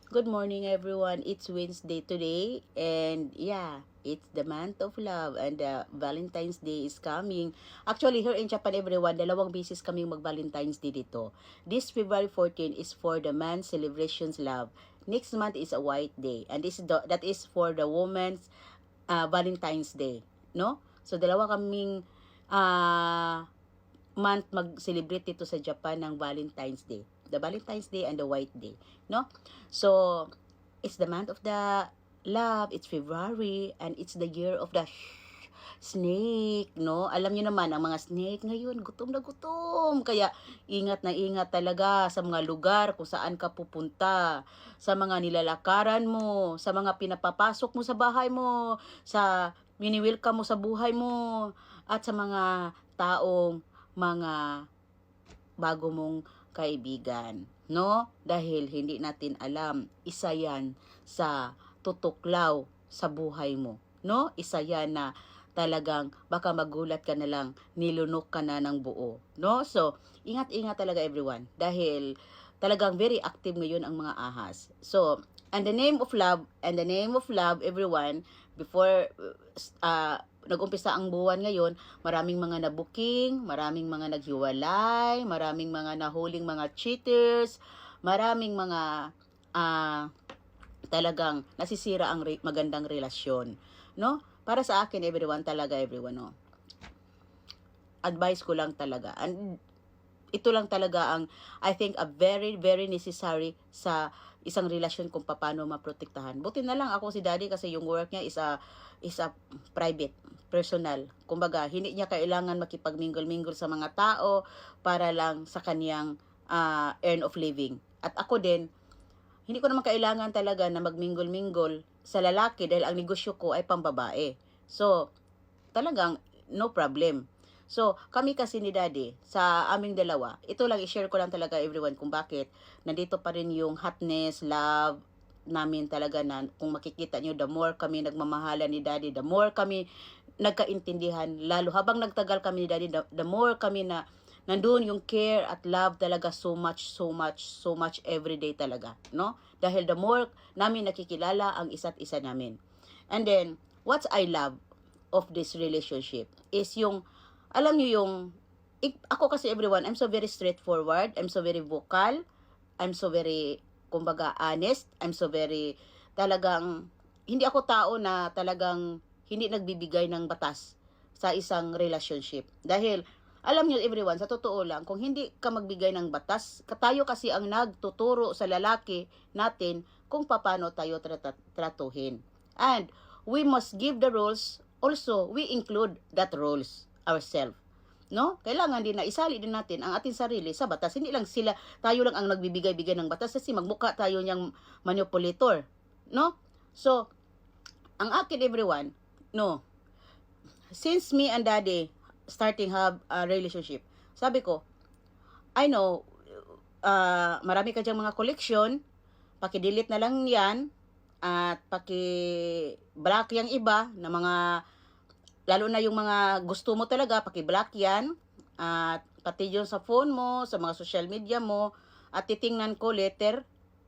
Good morning everyone. It's Wednesday today and yeah, it's the month of love and Valentine's Day is coming. Actually, here in Japan everyone, dalawang beses kaming mag-Valentine's Day dito. This February 14 is for the man celebrations love. Next month is a white day and that is for the woman's Valentine's Day, no? So dalawa kaming month mag-celebrate dito sa Japan ng Valentine's Day. The Valentine's Day and the White Day, no? So, it's the month of the love, it's February, and it's the year of the snake, no? Alam niyo naman, ang mga snake ngayon, gutom na gutom. Kaya, ingat na ingat talaga sa mga lugar kung saan ka pupunta, sa mga nilalakaran mo, sa mga pinapapasok mo sa bahay mo, sa mini-welcome mo sa buhay mo, at sa mga taong mga bago mong kaibigan, no? Dahil hindi natin alam, isa yan sa tutuklaw sa buhay mo, no? Isa yan na talagang baka magulat ka na lang, nilunok ka na ng buo, no? So, ingat-ingat talaga everyone dahil talagang very active ngayon ang mga ahas. So, and the name of love everyone, before nag-umpisa ang buwan ngayon, maraming mga nabuking, maraming mga naghiwalay, maraming mga nahuling mga cheaters, maraming mga talagang nasisira ang magandang relasyon, no? Para sa akin everyone, no. Advice ko lang talaga. And ito lang talaga ang I think a very very necessary sa isang relasyon kung paano maprotektahan. Buti na lang ako si Daddy kasi yung work niya is a private, personal. Kumbaga, hindi niya kailangan makipagmingle-mingle sa mga tao para lang sa kaniyang earn of living. At ako din, hindi ko naman kailangan talaga na magmingle-mingle sa lalaki dahil ang negosyo ko ay pambabae. So, talagang no problem. So, kami kasi ni Daddy, sa aming dalawa, ito lang, i-share ko lang talaga everyone kung bakit nandito pa rin yung hotness, love namin talaga na kung makikita nyo, the more kami nagmamahalan ni Daddy, the more kami nagkaintindihan, lalo habang nagtagal kami ni Daddy, the more kami na nandun yung care at love talaga so much everyday talaga, no? Dahil the more namin nakikilala ang isa't isa namin. And then, what I love of this relationship is yung alam niyo yung, ako kasi everyone, I'm so very straightforward, I'm so very vocal, I'm so very, kumbaga, honest, I'm so very, talagang, hindi ako tao na talagang hindi nagbibigay ng batas sa isang relationship. Dahil, alam niyo everyone, sa totoo lang, kung hindi ka magbigay ng batas, tayo kasi ang nagtuturo sa lalaki natin kung paano tayo tratuhin. And, we must give the rules, also, we include that rules ourselves, no? Kailangan din na isali din natin ang ating sarili sa batas. Hindi lang tayo lang ang nagbibigay-bigay ng batas kasi magmukha tayo niyang manipulator, no? So, ang akin everyone, no, since me and Daddy starting have a relationship, sabi ko, I know, marami ka diyang mga collection, paki-delete na lang yan, at paki-block yung iba na mga lalo na yung mga gusto mo talaga, paki-block yan. At pati yun sa phone mo, sa mga social media mo. At titingnan ko later,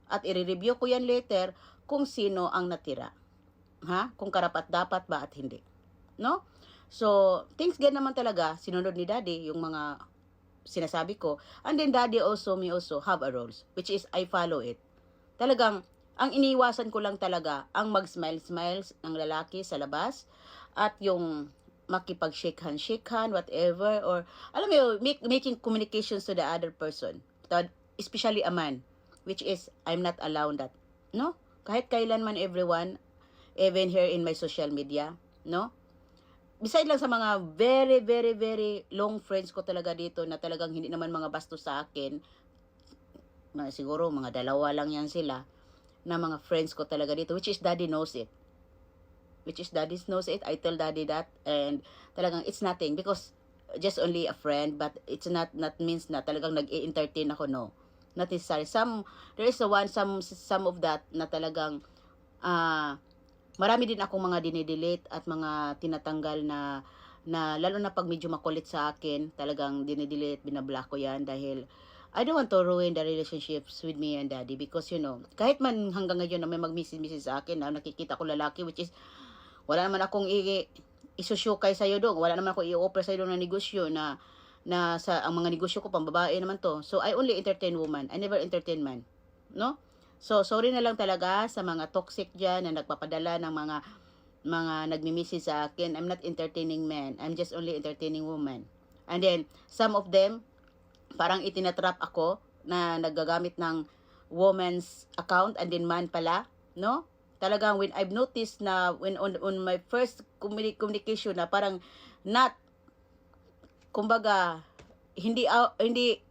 at i-review ko yan later, kung sino ang natira. Ha? Kung karapat dapat ba at hindi. No? So, things gan naman talaga, sinunod ni Daddy yung mga sinasabi ko. And then Daddy also, me also have a rules, which is I follow it. Talagang, ang iniwasan ko lang talaga, ang mag-smile-smiles ng lalaki sa labas, at yung makipag-shake hand, whatever, or, alam mo, making communications to the other person, especially a man, which is, I'm not allowed that, no? Kahit kailanman everyone, even here in my social media, no? Beside lang sa mga very long friends ko talaga dito, na talagang hindi naman mga bastos sa akin, siguro mga dalawa lang yan sila, na mga friends ko talaga dito, which is Daddy knows it. I tell Daddy that, and talagang it's nothing because just only a friend, but it's not means na talagang nag-i-entertain ako, no. Not necessary. There is some of that na talagang marami din akong mga dinidelete at mga tinatanggal na lalo na pag medyo makulit sa akin, talagang dinidelete, binablock ko yan dahil I don't want to ruin the relationships with me and daddy because, kahit man hanggang ngayon na may mag-message sa akin na nakikita ko lalaki, which is, wala naman akong isusyukay sa'yo doon. Wala naman akong i-offer sa'yo doon na negosyo na sa ang mga negosyo ko pambabae naman to. So, I only entertain woman. I never entertain man. No? So, sorry na lang talaga sa mga toxic dyan na nagpapadala ng mga nagmi-message sa akin. I'm not entertaining men. I'm just only entertaining woman. And then, some of them, parang itinatrap ako na nagagamit ng woman's account and then man pala. No? Talagang when I've noticed na when on my first communication na parang not, kumbaga, hindi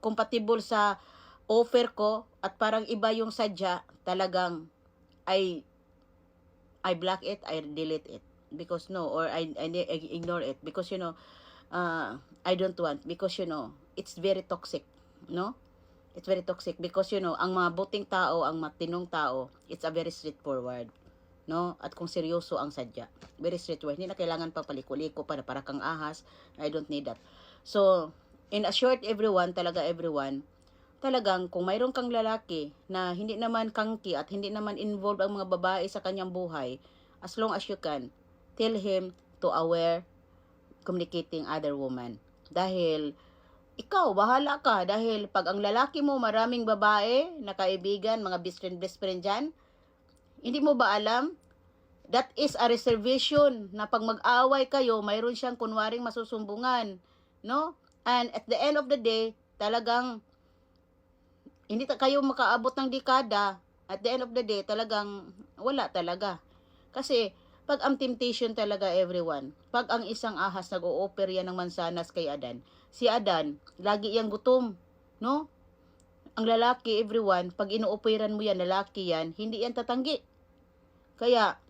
compatible sa offer ko at parang iba yung sadya, talagang I block it, I delete it because or I ignore it because I don't want because it's very toxic, no? It's very toxic because ang mga buting tao, ang matinong tao, it's a very straightforward, no? At kung seryoso ang sadya, very straightforward, hindi na kailangan pa paliko-liko para kang ahas. I don't need that. So, in a short, everyone, talagang kung mayroon kang lalaki na hindi naman kangki at hindi naman involved ang mga babae sa kanyang buhay, as long as you can, tell him to aware communicating other woman. Dahil ikaw, bahala ka. Dahil pag ang lalaki mo maraming babae na kaibigan, mga best friend dyan, hindi mo ba alam? That is a reservation na pag mag-away kayo, mayroon siyang kunwaring masusumbungan. No? And at the end of the day, talagang hindi kayo makaabot ng dekada. At the end of the day, talagang wala talaga. Kasi pag ang temptation talaga, everyone, pag ang isang ahas nag-o-offer yan ng mansanas kay Adan, si Adan, lagi yang gutom, no? Ang lalaki, everyone, pag ino-offeran mo yan, lalaki yan, hindi yan tatanggi. Kaya,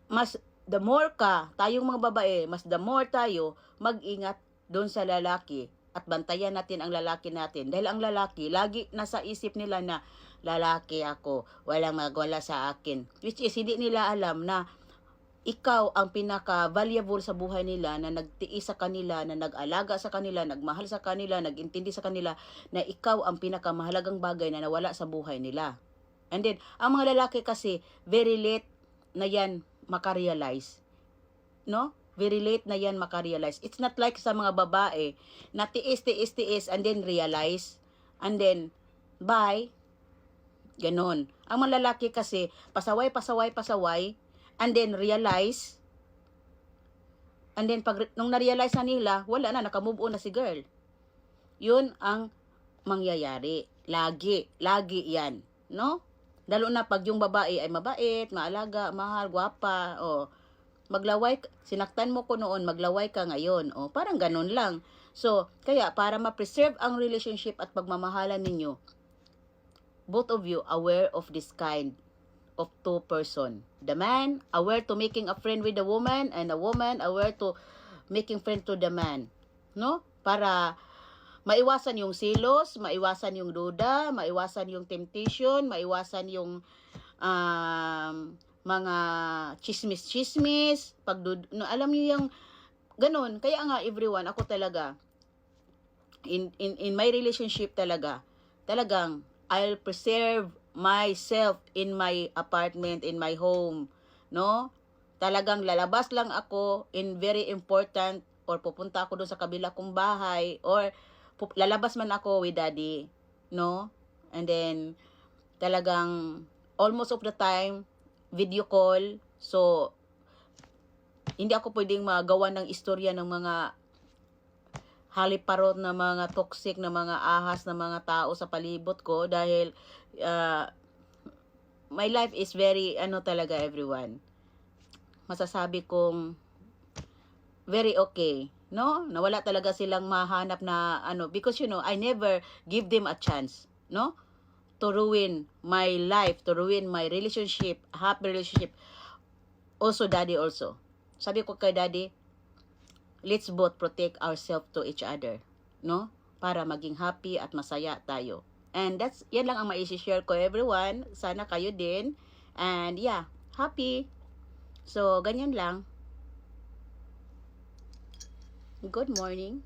mas the more tayong mga babae, mas the more tayo mag-ingat doon sa lalaki at bantayan natin ang lalaki natin. Dahil ang lalaki, lagi nasa isip nila na lalaki ako, walang magwala sa akin. Which is, hindi nila alam na ikaw ang pinaka-valuable sa buhay nila, na nagtiis sa kanila, na nag-alaga sa kanila, nagmahal sa kanila, nag-intindi sa kanila, na ikaw ang pinakamahalagang bagay na nawala sa buhay nila. And then, ang mga lalaki kasi, very late na yan makarealize. No? Very late na yan makarealize. It's not like sa mga babae na tiis and then realize and then bye. Ganon. Ang mga lalaki kasi pasaway and then realize and then nung na-realize na nila, wala na, naka-move on na si girl. Yun ang mangyayari. Lagi yan. No? Lalo na pag yung babae ay mabait, maalaga, mahal, gwapa, maglaway, sinaktan mo ko noon, maglaway ka ngayon. Parang ganun lang. So, kaya para ma-preserve ang relationship at pagmamahalan ninyo, both of you aware of this kind of two person. The man aware to making a friend with the woman, and the woman aware to making friend to the man. No? Para maiwasan yung silos, maiwasan yung duda, maiwasan yung temptation, maiwasan yung mga chismis, alam niyo yung ganun. Kaya nga everyone, ako talaga in my relationship talagang I'll preserve myself in my apartment, in my home, no? Talagang lalabas lang ako in very important, or pupunta ako doon sa kabila kong bahay, or lalabas man ako with daddy, no? And then talagang almost of the time video call. So hindi ako pwedeng magawa ng istorya ng mga haliparot na mga toxic na mga ahas na mga tao sa palibot ko, dahil my life is very talaga, everyone. Masasabi kong very okay, no? Nawala talaga silang mahanap na because I never give them a chance, no? To ruin my life, to ruin my relationship, happy relationship. Also daddy also. Sabi ko kay daddy, let's both protect ourselves to each other, no? Para maging happy at masaya tayo. And yan lang ang mai-share ko, everyone. Sana kayo din. And yeah, happy. So, ganyan lang. Good morning.